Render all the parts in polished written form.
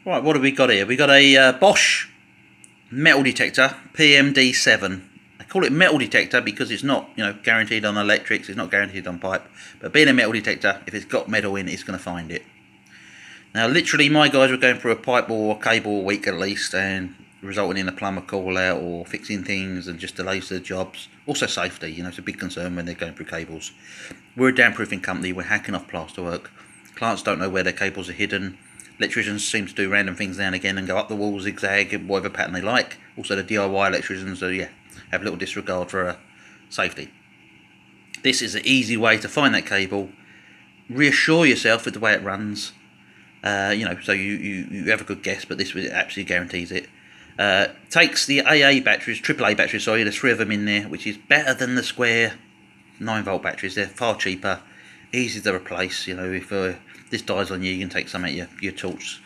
Right, what have we got here? We got a Bosch metal detector, PMD7. I call it metal detector because it's not, guaranteed on electrics, it's not guaranteed on pipe. But being a metal detector, if it's got metal in it, it's going to find it. Now, literally, my guys were going through a pipe or a cable a week at least, and resulting in a plumber call out or fixing things and just delays to the jobs. Also safety, it's a big concern when they're going through cables. We're a damproofing company, we're hacking off plasterwork. Clients don't know where their cables are hidden. Electricians seem to do random things now and again and go up the wall, zigzag, whatever pattern they like. Also the DIY electricians, have a little disregard for safety. This is an easy way to find that cable, reassure yourself with the way it runs, so you have a good guess, but this absolutely guarantees it. Takes the AA batteries, AAA batteries, sorry, there's 3 of them in there, which is better than the square 9-volt batteries. They're far cheaper, easy to replace. If this dies on you, you can take some out your torch.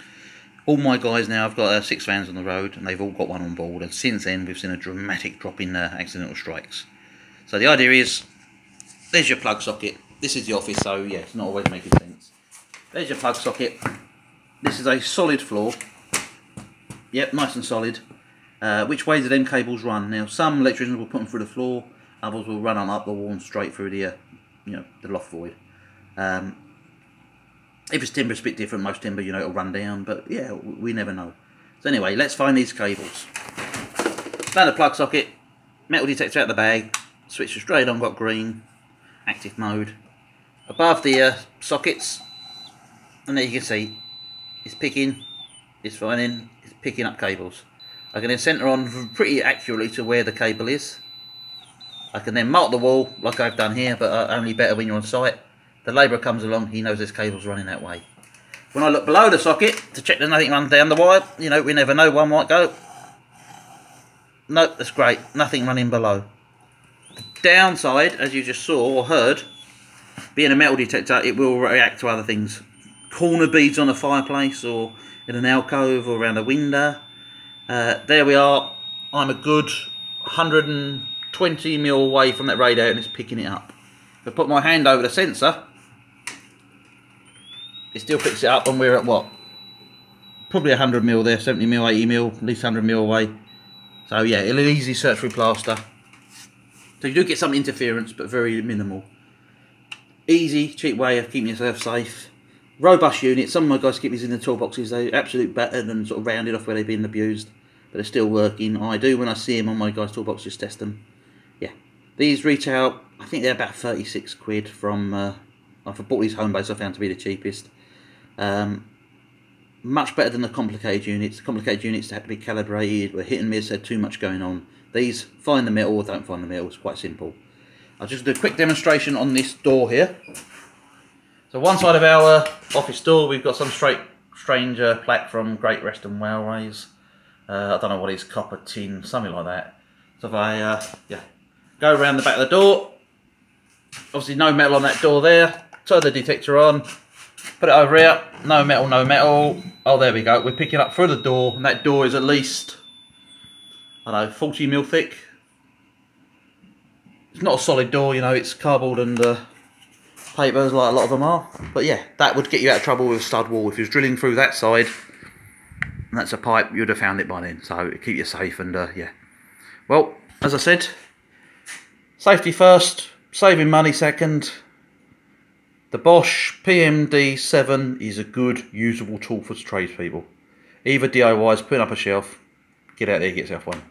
All my guys now, I've got 6 vans on the road, and they've all got one on board, and since then we've seen a dramatic drop in accidental strikes. So the idea is, there's your plug socket. This is the office, so yeah, it's not always making sense. There's your plug socket. This is a solid floor. Yep, nice and solid. Which way do them cables run? Now, some electricians will put them through the floor, others will run on up the wall and straight through the, the loft void. If it's timber, it's a bit different. Most timber, it'll run down, but yeah, we never know. So anyway, let's find these cables. Found the plug socket, metal detector out the bag, switch straight on, got green, active mode. Above the sockets, and there you can see, it's picking, it's finding, it's picking up cables. I can then centre on pretty accurately to where the cable is. I can then mark the wall like I've done here, but only better when you're on site. The labourer comes along, he knows there's cables running that way. When I look below the socket to check there's nothing running down the wire, we never know, one might go. Nope, that's great, nothing running below. The downside, as you just saw or heard, being a metal detector, it will react to other things. Corner beads on a fireplace or in an alcove or around a window. There we are, I'm a good 120 mil away from that radiator and it's picking it up. If I put my hand over the sensor, it still picks it up, and we're at what? Probably 100 mil there, 70 mil, 80 mil, at least 100 mil away. So yeah, it'll easily search through plaster. So you do get some interference, but very minimal. Easy, cheap way of keeping yourself safe. Robust unit. Some of my guys keep these in the toolboxes. They're absolutely battered and sort of rounded off where they've been abused, but they're still working. I do, when I see them on my guys' toolbox, just test them. Yeah, these retail, I think they're about 36 quid from. I've bought these home base. I found to be the cheapest. Much better than the complicated units. The complicated units have to be calibrated. We're hit and miss. Had too much going on. These find the metal or don't find the metal. It's quite simple. I'll just do a quick demonstration on this door here. So one side of our office door, we've got some strange plaque from Great Western Railways. I don't know what it is, copper, tin, something like that. So if I go around the back of the door, obviously no metal on that door there. Turn the detector on, put it over here. No metal, no metal. Oh, there we go. We're picking up through the door, and that door is at least, I don't know, 40 mil thick. It's not a solid door, it's cardboard and papers like a lot of them are. But yeah, that would get you out of trouble with a stud wall. If you was drilling through that side, and that's a pipe, you'd have found it by then. So it'd keep you safe, and yeah. Well, as I said, safety first, saving money second. The Bosch PMD7 is a good, usable tool for tradespeople. Either DIYs, putting up a shelf, get out there, get yourself one.